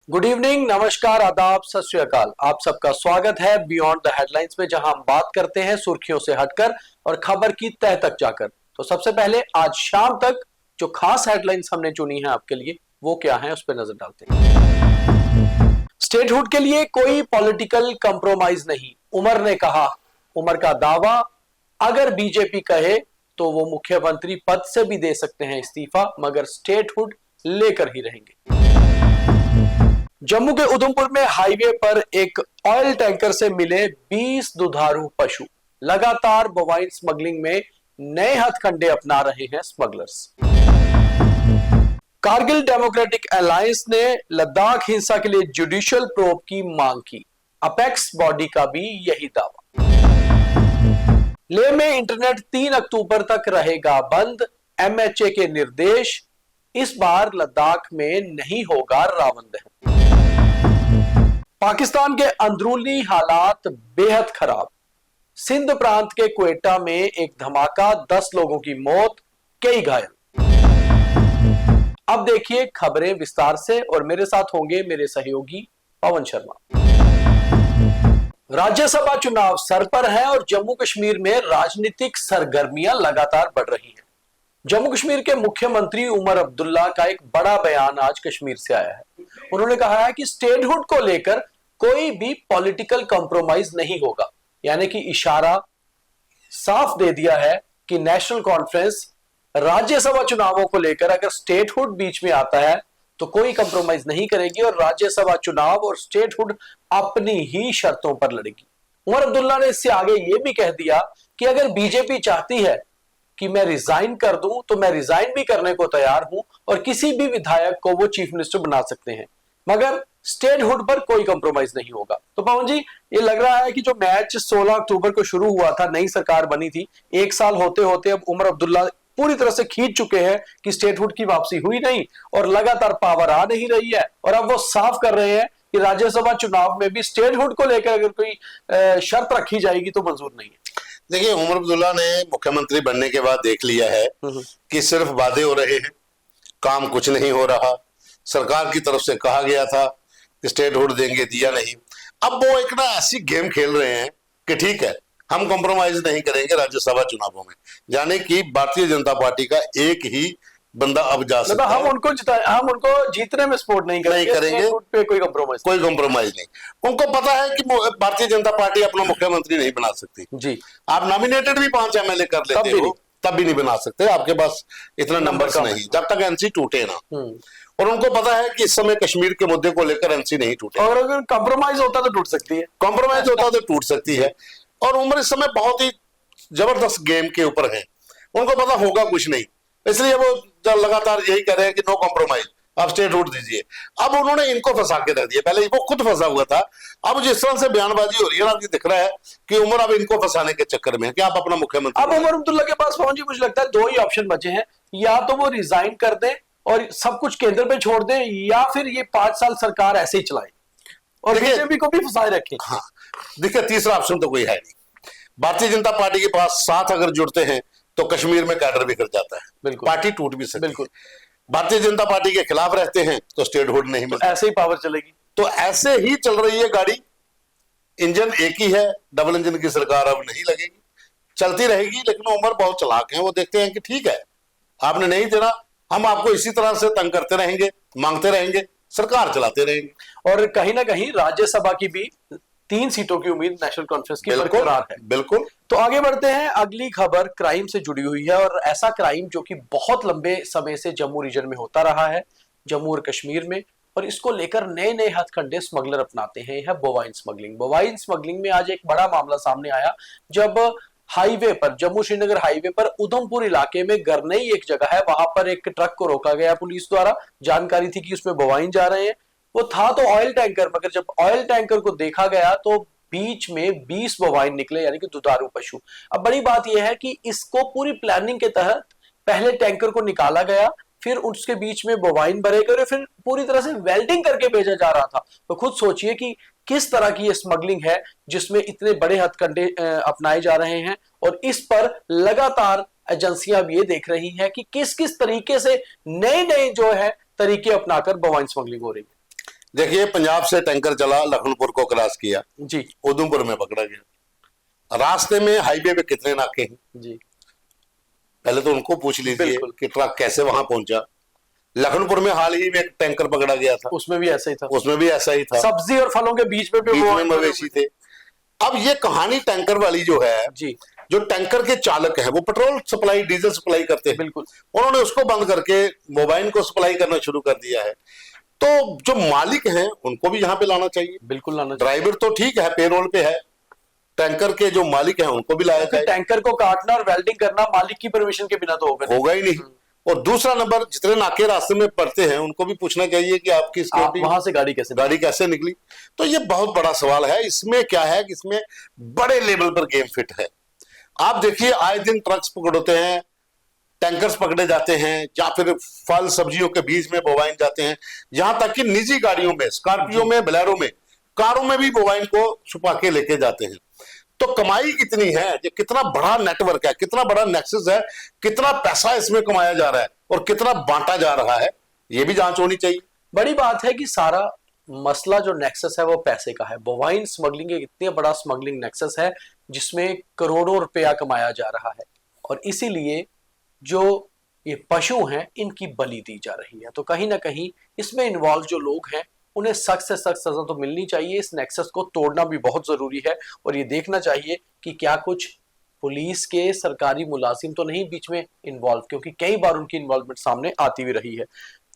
Good evening, नमस्कार, आदाब, सत श्री अकाल। आप सबका स्वागत है बियॉन्ड द हेडलाइंस में, जहां हम बात करते हैं सुर्खियों से हटकर और खबर की तह तक जाकर। तो सबसे पहले आज शाम तक जो खास हेडलाइंस हमने चुनी है आपके लिए, वो क्या है, उस पर नजर डालते हैं। स्टेटहुड के लिए कोई पॉलिटिकल कंप्रोमाइज नहीं, उमर ने कहा। उमर का दावा, अगर बीजेपी कहे तो वो मुख्यमंत्री पद से भी दे सकते हैं इस्तीफा, मगर स्टेटहुड लेकर ही रहेंगे। जम्मू के उधमपुर में हाईवे पर एक ऑयल टैंकर से मिले 20 दुधारू पशु। लगातार बोवाइन स्मगलिंग में नए हथकंडे अपना रहे हैं स्मगलर्स। कारगिल डेमोक्रेटिक अलायंस ने लद्दाख हिंसा के लिए जुडिशियल प्रोब की मांग की। अपेक्स बॉडी का भी यही दावा। लेह में इंटरनेट 3 अक्टूबर तक रहेगा बंद, एमएचए के निर्देश। इस बार लद्दाख में नहीं होगा रावण दहन। पाकिस्तान के अंदरूनी हालात बेहद खराब। सिंध प्रांत के क्वेटा में एक धमाका, 10 लोगों की मौत, कई घायल। अब देखिए खबरें विस्तार से, और मेरे साथ होंगे मेरे सहयोगी पवन शर्मा। राज्यसभा चुनाव सर पर है और जम्मू कश्मीर में राजनीतिक सरगर्मियां लगातार बढ़ रही हैं। जम्मू कश्मीर के मुख्यमंत्री उमर अब्दुल्ला का एक बड़ा बयान आज कश्मीर से आया है। उन्होंने कहा है कि स्टेटहुड को लेकर कोई भी पॉलिटिकल कॉम्प्रोमाइज नहीं होगा, यानी कि इशारा साफ दे दिया है कि नेशनल कॉन्फ्रेंस राज्यसभा चुनावों को लेकर अगर स्टेटहुड बीच में आता है तो कोई कॉम्प्रोमाइज नहीं करेगी और राज्यसभा चुनाव और स्टेटहुड अपनी ही शर्तों पर लड़ेगी। उमर अब्दुल्ला ने इससे आगे यह भी कह दिया कि अगर बीजेपी चाहती है कि मैं रिजाइन कर दूं तो मैं रिजाइन भी करने को तैयार हूं और किसी भी विधायक को वो चीफ मिनिस्टर बना सकते हैं, मगर स्टेटहुड पर कोई कंप्रोमाइज नहीं होगा। तो पवन जी, ये लग रहा है कि जो मैच 16 अक्टूबर को शुरू हुआ था, नई सरकार बनी थी, 1 साल होते होते अब उमर अब्दुल्ला पूरी तरह से खींच चुके हैं कि स्टेटहुड की वापसी हुई नहीं और लगातार पावर आ नहीं रही है, और अब वो साफ कर रहे हैं कि राज्यसभा चुनाव में भी स्टेटहुड को लेकर अगर कोई शर्त रखी जाएगी तो मंजूर नहीं है। देखिए, उमर अब्दुल्ला ने मुख्यमंत्री बनने के बाद देख लिया है कि सिर्फ वादे हो रहे हैं, काम कुछ नहीं हो रहा। सरकार की तरफ से कहा गया था कि स्टेटहुड देंगे, दिया नहीं। अब वो एक ना ऐसी गेम खेल रहे हैं कि ठीक है, हम कॉम्प्रोमाइज नहीं करेंगे राज्यसभा चुनावों में, यानी कि भारतीय जनता पार्टी का एक ही बंदा अब जा सकता है। हम उनको जीतने में सपोर्ट नहीं करेंगे पे कोई कॉम्प्रोमाइज नहीं। उनको पता है कि भारतीय जनता पार्टी अपना मुख्यमंत्री नहीं बना सकती जी। आप नॉमिनेटेड भी 5 एमएलए कर लेते हो तब भी नहीं बना सकते, आपके पास इतना नंबर्स नहीं, जब तक एनसी टूटे ना। और उनको पता है कि इस समय कश्मीर के मुद्दे को लेकर एनसी नहीं टूटे, और अगर कॉम्प्रोमाइज होता तो टूट सकती है, कॉम्प्रोमाइज होता तो टूट सकती है। और उम्र इस समय बहुत ही जबरदस्त गेम के ऊपर है, उनको पता होगा कुछ नहीं, इसलिए वो लगातार यही कह रहे हैं कि नो कॉम्प्रोमाइज, आप स्टेटहुड दीजिए। अब उन्होंने इनको फंसा के रख दिया, पहले वो खुद फंसा हुआ था। अब जिस तरह से बयानबाजी हो रही है ना, दिख रहा है कि उमर अब इनको फंसाने के चक्कर में है कि आप अपना मुख्यमंत्री। अब उमर अब्दुल्ला के पास पहुंची, मुझे लगता है 2 ही ऑप्शन बचे हैं, या तो वो रिजाइन कर दें और सब कुछ केंद्र पे छोड़ दें, या फिर ये 5 साल सरकार ऐसे ही चलाए और बीजेपी को भी फंसाए रखें। हाँ, देखिए, तीसरा ऑप्शन तो कोई है नहीं। भारतीय जनता पार्टी के पास साथ अगर जुड़ते हैं तो कश्मीर में कैडर बिखर जाता है, पार्टी टूट भी सकती है। भारतीय जनता पार्टी के खिलाफ रहते हैं तो स्टेटहुड नहीं मिलता, ऐसे ही पावर चलेगी। तो ऐसे ही चल रही है गाड़ी। इंजन एक ही है, डबल इंजन की सरकार अब नहीं लगेगी, चलती रहेगी। लेकिन उमर बहुत चालाक हैं, वो देखते हैं कि ठीक है, आपने नहीं देना, हम आपको इसी तरह से तंग करते रहेंगे, मांगते रहेंगे, सरकार चलाते रहेंगे। और कहीं ना कहीं राज्यसभा की भी 3 सीटों की उम्मीद नेशनल कॉन्फ्रेंस की बरकरार है। बिल्कुल। तो आगे बढ़ते हैं, अगली खबर क्राइम से जुड़ी हुई है, और ऐसा क्राइम जो कि बहुत लंबे समय से जम्मू रीजन में होता रहा है, जम्मू और कश्मीर में, और इसको लेकर नए नए हथकंडे स्मगलर अपनाते हैं। यह बोवाइन स्मगलिंग। बोवाइन स्मगलिंग में आज एक बड़ा मामला सामने आया, जब हाईवे पर, जम्मू श्रीनगर हाईवे पर उधमपुर इलाके में गरनई एक जगह है, वहां पर एक ट्रक को रोका गया पुलिस द्वारा। जानकारी थी कि उसमें बोवाइन जा रहे हैं, वो था तो ऑयल टैंकर, मगर जब ऑयल टैंकर को देखा गया तो बीच में 20 बोवाइन निकले, यानी कि दुधारू पशु। अब बड़ी बात यह है कि इसको पूरी प्लानिंग के तहत पहले टैंकर को निकाला गया, फिर उसके बीच में बोवाइन भरे गए, फिर पूरी तरह से वेल्डिंग करके भेजा जा रहा था। तो खुद सोचिए कि किस तरह की ये स्मगलिंग है जिसमें इतने बड़े हथकंडे अपनाए जा रहे हैं, और इस पर लगातार एजेंसियां अब ये देख रही हैं कि किस किस तरीके से नए नए जो है तरीके अपनाकर बोवाइन स्मगलिंग हो रही है। देखिए, पंजाब से टैंकर चला, लखनपुर को क्रॉस किया जी उधमपुर में पकड़ा गया। रास्ते में हाईवे पे कितने नाके हैं, जी पहले तो उनको पूछ लीजिए बिल्कुल। कि ट्रक कैसे वहां पहुंचा। लखनपुर में हाल ही में एक टैंकर पकड़ा गया था, उसमें भी ऐसा ही था, उसमें भी ऐसा ही था, सब्जी और फलों के बीच में भी बीच वो में मवेशी थे। अब ये कहानी टैंकर वाली जो है, जी जो टैंकर के चालक हैं वो पेट्रोल सप्लाई, डीजल सप्लाई करते हैं, बिल्कुल उन्होंने उसको बंद करके मोबाइल को सप्लाई करना शुरू कर दिया है। तो जो मालिक हैं उनको भी यहाँ पे लाना चाहिए। बिल्कुल लाना चाहिए। ड्राइवर तो ठीक है, पेरोल पे है, टैंकर के जो मालिक हैं उनको भी लाया क्योंकि जाए। टैंकर को काटना और वेल्डिंग करना मालिक की परमिशन के बिना तो होगा ही नहीं। और दूसरा नंबर, जितने नाके रास्ते में पड़ते हैं उनको भी पूछना चाहिए कि आपकी आप सिक्योरिटी, वहां से गाड़ी कैसे निकली। तो ये बहुत बड़ा सवाल है। इसमें क्या है कि इसमें बड़े लेवल पर गेम फिट है। आप देखिए, आए दिन ट्रक्स पकड़ते हैं, टैंकर्स पकड़े जाते हैं, या फिर फल सब्जियों के बीच में बोवाइन जाते हैं, यहां तक कि निजी गाड़ियों में, स्कॉर्पियो में, बोलेरो में, कारों में भी बोवाइन को छुपा के लेके जाते हैं। तो कमाई कितनी है, ये कितना बड़ा नेटवर्क है, कितना बड़ा नेक्सस है, कितना पैसा इसमें कमाया जा रहा है और कितना बांटा जा रहा है, ये भी जांच होनी चाहिए। बड़ी बात है कि सारा मसला जो नेक्सस है वो पैसे का है। बोवाइन स्मगलिंग एक इतनी बड़ा स्मगलिंग नेक्सस है जिसमें करोड़ों रुपया कमाया जा रहा है, और इसीलिए जो ये पशु हैं इनकी बलि दी जा रही है। तो कहीं ना कहीं इसमें इन्वॉल्व जो लोग हैं उन्हें सख्त से सख्त सजा तो मिलनी चाहिए। इस नेक्सस को तोड़ना भी बहुत जरूरी है, और ये देखना चाहिए कि क्या कुछ पुलिस के सरकारी मुलाजिम तो नहीं बीच में इन्वॉल्व, क्योंकि कई बार उनकी इन्वॉल्वमेंट सामने आती भी रही है।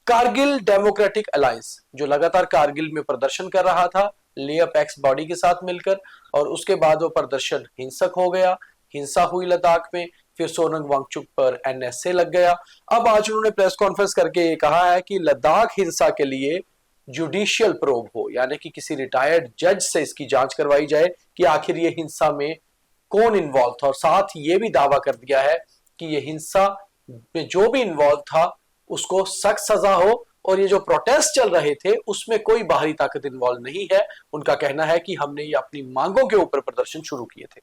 कारगिल डेमोक्रेटिक अलायंस जो लगातार कारगिल में प्रदर्शन कर रहा था ले अपेक्स बॉडी के साथ मिलकर, और उसके बाद वो प्रदर्शन हिंसक हो गया, हिंसा हुई लद्दाख में, फिर सोनम वांगचुक पर एनएसए लग गया। अब आज उन्होंने प्रेस कॉन्फ्रेंस करके ये कहा है कि लद्दाख हिंसा के लिए जुडिशियल प्रोब हो, यानी कि किसी रिटायर्ड जज से इसकी जांच करवाई जाए कि आखिर ये हिंसा में कौन इन्वॉल्व था, और साथ ये भी दावा कर दिया है कि ये हिंसा में जो भी इन्वॉल्व था उसको सख्त सजा हो, और ये जो प्रोटेस्ट चल रहे थे उसमें कोई बाहरी ताकत इन्वॉल्व नहीं है। उनका कहना है कि हमने ये अपनी मांगों के ऊपर प्रदर्शन शुरू किए थे।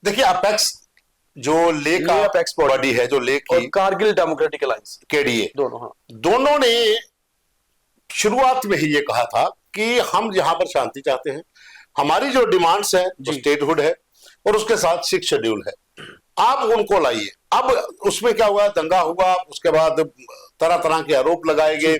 देखिए, अपेक्स जो ले का अपेक्स बॉडी है, जो ले की, और कारगिल डेमोक्रेटिक अलायंस, केडीए, दोनों, हाँ, दोनों ने शुरुआत में ही ये कहा था कि हम यहाँ पर शांति चाहते हैं, हमारी जो डिमांड्स है वो स्टेटहुड है और उसके साथ 6 शेड्यूल है, आप उनको लाइए। अब उसमें क्या हुआ, दंगा हुआ, उसके बाद तरह तरह के आरोप लगाए गए,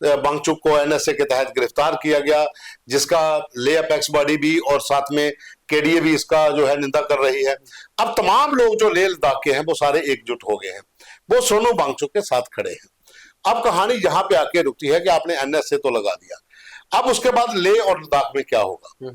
वांगचुक को एनएसए के तहत गिरफ्तार किया गया, जिसका ले अपेक्स बॉडी भी और साथ में केडीए भी इसका जो है निंदा कर रही है। अब तमाम लोग जो ले लद्दाख के हैं वो सारे एकजुट हो गए हैं, वो सोनू वांगचुक के साथ खड़े हैं। अब कहानी यहां पे आके रुकती है कि आपने एनएसए तो लगा दिया, अब उसके बाद ले और लद्दाख में क्या होगा।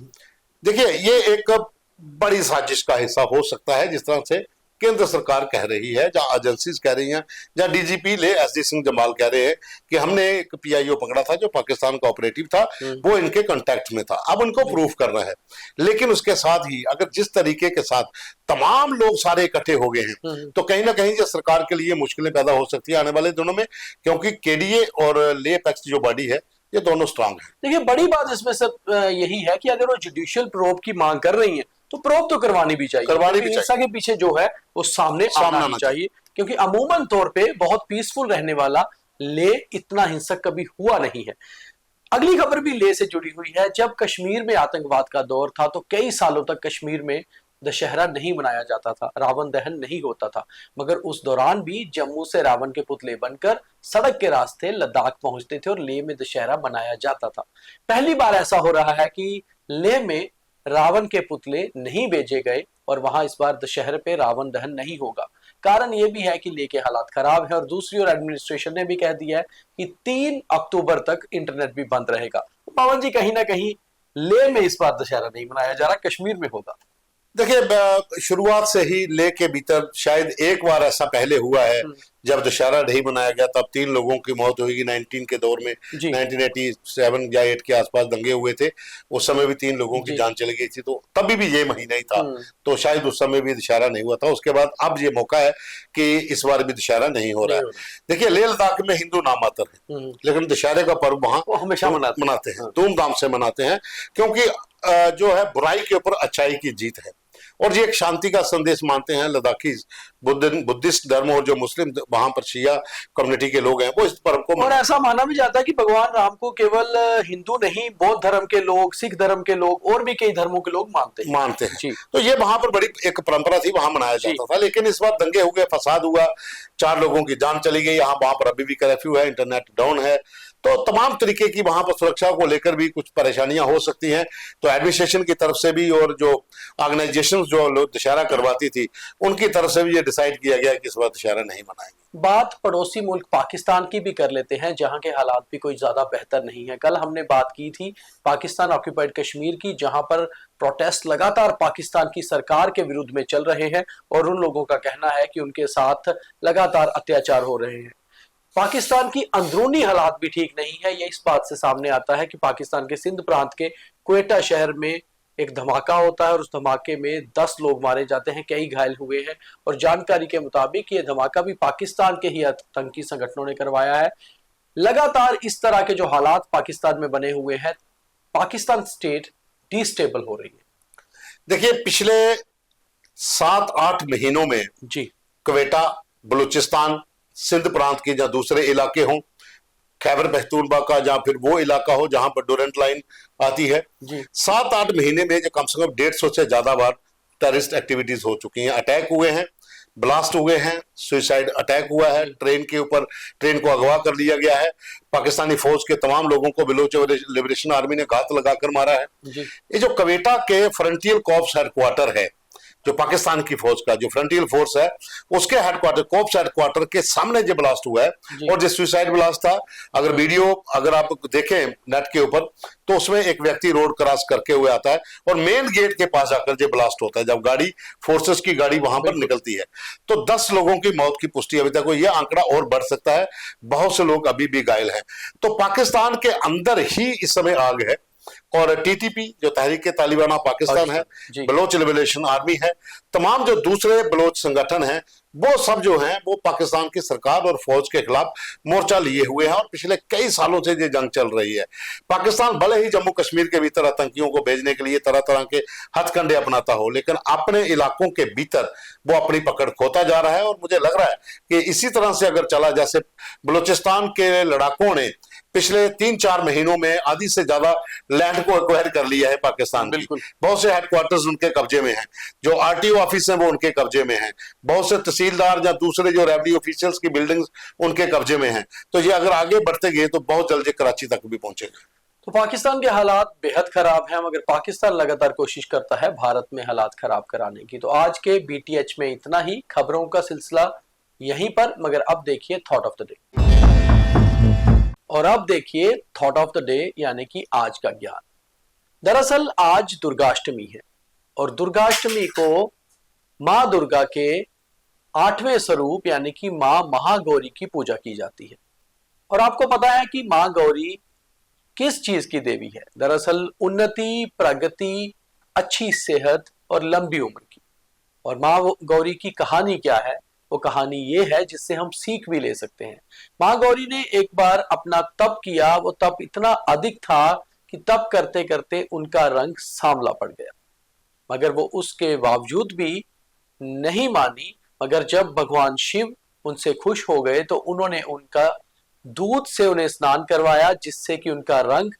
देखिए, ये एक बड़ी साजिश का हिस्सा हो सकता है, जिस तरह से केंद्र सरकार कह रही है, जहां एजेंसीज कह रही हैं, जहां डीजीपी ले एसडी सिंह जमाल कह रहे हैं कि हमने एक पीआईओ पकड़ा था जो पाकिस्तान का ऑपरेटिव था, वो इनके कांटेक्ट में था, अब उनको प्रूफ करना है। लेकिन उसके साथ ही अगर जिस तरीके के साथ तमाम लोग सारे इकट्ठे हो गए हैं तो कहीं ना कहीं ये सरकार के लिए मुश्किलें पैदा हो सकती है आने वाले दिनों में, क्योंकि केडीए और ले अपेक्स जो बॉडी है ये दोनों स्ट्रांग है। देखिए, बड़ी बात इसमें सब यही है कि अगर वो जुडिशियल प्रोब की मांग कर रही है तो प्रोब तो करवानी भी चाहिए, हिंसा के पीछे जो है वो सामने आना चाहिए, क्योंकि अमूमन तौर पे बहुत पीसफुल रहने वाला ले इतना हिंसक कभी हुआ नहीं है। अगली खबर भी ले से जुड़ी हुई है। जब कश्मीर में आतंकवाद का दौर था तो कई सालों तक कश्मीर में दशहरा नहीं मनाया जाता था, रावण दहन नहीं होता था, मगर उस दौरान भी जम्मू से रावण के पुतले बनकर सड़क के रास्ते लद्दाख पहुंचते थे और लेह में दशहरा मनाया जाता था। पहली बार ऐसा हो रहा है कि लेह में रावण के पुतले नहीं भेजे गए और वहां इस बार दशहरे पे रावण दहन नहीं होगा। कारण यह भी है कि लेह के हालात खराब है, और दूसरी ओर एडमिनिस्ट्रेशन ने भी कह दिया है कि 3 अक्टूबर तक इंटरनेट भी बंद रहेगा। पवन जी, कहीं ना कहीं लेह में इस बार दशहरा नहीं मनाया जा रहा, कश्मीर में होगा। देखिए, शुरुआत से ही ले के भीतर शायद एक बार ऐसा पहले हुआ है जब दशहरा नहीं मनाया गया, तब 3 लोगों की मौत हुई 19 के दौर में, 1987 या 8 के आसपास दंगे हुए थे, उस समय भी 3 लोगों की जान चली गई थी, तो तभी भी ये महीना ही था, तो शायद उस समय भी दशहरा नहीं हुआ था। उसके बाद अब ये मौका है कि इस बार भी दशहरा नहीं हो रहा है। देखिए, लेह लद्दाख में हिंदू नाम मात्र है, लेकिन दशहरे का पर्व वहां हमेशा मनाते हैं, धूमधाम से मनाते हैं, क्योंकि जो है बुराई के ऊपर अच्छाई की जीत है। और ये एक शांति का संदेश मानते हैं लद्दाखी बुद्धिस्ट धर्म और जो मुस्लिम वहां पर शिया कम्युनिटी के लोग हैं वो इस पर्व को और ऐसा माना भी जाता है कि भगवान राम को केवल हिंदू नहीं, बौद्ध धर्म के लोग, सिख धर्म के लोग और भी कई धर्मों के लोग मानते हैं जी। तो ये वहां पर बड़ी एक परंपरा थी, वहां मनाया जाता था। लेकिन इस बार दंगे हो गए, फसाद हुआ, 4 लोगों की जान चली गई। यहाँ वहां पर अभी भी कर्फ्यू है, इंटरनेट डाउन है, तो तमाम तरीके की वहां पर सुरक्षा को लेकर भी कुछ परेशानियां हो सकती हैं। तो एडमिनिस्ट्रेशन की तरफ से भी और जो ऑर्गेनाइजेशन जो लोग दशहरा करवाती थी उनकी तरफ से भी ये डिसाइड किया गया कि इस बार दशहरा नहीं मनाएंगे। बात पड़ोसी मुल्क पाकिस्तान की भी कर लेते हैं, जहां के हालात भी कोई ज्यादा बेहतर नहीं है। कल हमने बात की थी पाकिस्तान ऑक्यूपाइड कश्मीर की, जहां पर प्रोटेस्ट लगातार पाकिस्तान की सरकार के विरुद्ध में चल रहे हैं और उन लोगों का कहना है कि उनके साथ लगातार अत्याचार हो रहे हैं। पाकिस्तान की अंदरूनी हालात भी ठीक नहीं है। यह इस बात से सामने आता है कि पाकिस्तान के सिंध प्रांत के क्वेटा शहर में एक धमाका होता है और उस धमाके में 10 लोग मारे जाते हैं, कई घायल हुए हैं। और जानकारी के मुताबिक यह धमाका भी पाकिस्तान के ही आतंकी संगठनों ने करवाया है। लगातार इस तरह के जो हालात पाकिस्तान में बने हुए हैं, पाकिस्तान स्टेट डिस्टेबल हो रही है। देखिए, पिछले 7-8 महीनों में जी, क्वेटा, बलूचिस्तान, सिंध प्रांत के या दूसरे इलाके हों, खैबर पख्तूनख्वा का या फिर वो इलाका हो जहां पर डोरेंट लाइन आती है, 7-8 महीने में जो कम से कम 150 से ज्यादा बार टेररिस्ट एक्टिविटीज हो चुकी हैं। अटैक हुए हैं, ब्लास्ट हुए हैं, सुसाइड अटैक हुआ है, ट्रेन के ऊपर, ट्रेन को अगवा कर लिया गया है। पाकिस्तानी फौज के तमाम लोगों को बलूच लिबरेशन आर्मी ने घात लगाकर मारा है। ये जो क्वेटा के फ्रंटियर कॉर्प्स हेडक्वार्टर है, जो पाकिस्तान की फौज का जो फ्रंटियर फोर्स है, उसके हेडक्वार्टर, कॉर्प्स हेडक्वार्टर के सामने जो ब्लास्ट हुआ है और जो सुसाइड ब्लास्ट था, अगर वीडियो अगर आप देखें नेट के ऊपर तो उसमें एक व्यक्ति रोड क्रॉस करके हुए आता है और मेन गेट के पास जाकर जो ब्लास्ट होता है, जब गाड़ी, फोर्सेस की गाड़ी वहां पर निकलती है, तो 10 लोगों की मौत की पुष्टि अभी तक हुई। यह आंकड़ा और बढ़ सकता है, बहुत से लोग अभी भी घायल हैं। तो पाकिस्तान के अंदर ही इस समय आग है और टीटीपी जो तहरीक तालिबान पाकिस्तान है, बलोच लिबरेशन आर्मी है, तमाम जो दूसरे बलोच संगठन हैं, वो सब जो हैं वो पाकिस्तान की सरकार और फौज के खिलाफ मोर्चा लिए हुए हैं और पिछले कई सालों से ये जंग चल रही है। पाकिस्तान भले ही जम्मू कश्मीर के भीतर आतंकियों को भेजने के लिए तरह तरह के हथकंडे अपनाता हो, लेकिन अपने इलाकों के भीतर वो अपनी पकड़ खोता जा रहा है। और मुझे लग रहा है कि इसी तरह से अगर चला, जैसे बलूचिस्तान के लड़ाकों ने पिछले 3-4 महीनों में आधी से ज्यादा लैंड को एक्वायर कर लिया है पाकिस्तान की, बहुत से हेडक्वार्टर्स उनके कब्जे में हैं, जो आरटीओ ऑफिस हैं वो उनके कब्जे में हैं, बहुत से तहसीलदार या दूसरे जो रेवेन्यू ऑफिशियल्स की बिल्डिंग्स उनके कब्जे में हैं। तो ये अगर आगे बढ़ते गए तो बहुत जल्दी कराची तक भी पहुंचेंगे। तो पाकिस्तान के हालात बेहद खराब हैं, मगर पाकिस्तान लगातार कोशिश करता है भारत में हालात खराब कराने की। तो आज के बीटीएच में इतना ही। खबरों का सिलसिला यहीं पर, मगर अब देखिए थॉट ऑफ द डे। और अब देखिए थॉट ऑफ द डे यानी कि आज का ज्ञान। दरअसल आज दुर्गाष्टमी है और दुर्गाष्टमी को मां दुर्गा के 8वें स्वरूप यानी कि मां महागौरी की पूजा की जाती है। और आपको पता है कि मां गौरी किस चीज की देवी है? दरअसल उन्नति, प्रगति, अच्छी सेहत और लंबी उम्र की। और मां गौरी की कहानी क्या है? वो कहानी ये है जिससे हम सीख भी ले सकते हैं। मां गौरी ने एक बार अपना तप किया, वो तप इतना अधिक था कि तप करते करते उनका रंग सांवला पड़ गया, मगर वो उसके बावजूद भी नहीं मानी। मगर जब भगवान शिव उनसे खुश हो गए तो उन्होंने उनका दूध से उन्हें स्नान करवाया, जिससे कि उनका रंग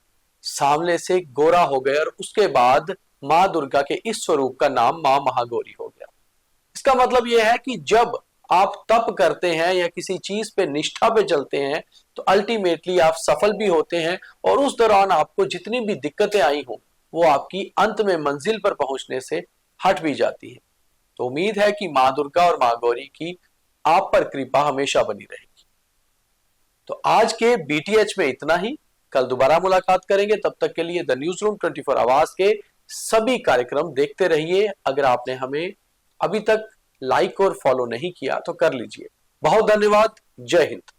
सांवले से गोरा हो गया। और उसके बाद मां दुर्गा के इस स्वरूप का नाम मां महागौरी हो गया। इसका मतलब यह है कि जब आप तप करते हैं या किसी चीज पे निष्ठा पे चलते हैं तो अल्टीमेटली आप सफल भी होते हैं और उस दौरान आपको जितनी भी दिक्कतें आई हो वो आपकी अंत में मंजिल पर पहुंचने से हट भी जाती है। तो उम्मीद है कि मां दुर्गा और मां गौरी की आप पर कृपा हमेशा बनी रहेगी। तो आज के बीटीएच में इतना ही। कल दोबारा मुलाकात करेंगे, तब तक के लिए द न्यूज रूम 24 आवर्स के सभी कार्यक्रम देखते रहिए। अगर आपने हमें अभी तक लाइक और फॉलो नहीं किया तो कर लीजिए। बहुत धन्यवाद। जय हिंद।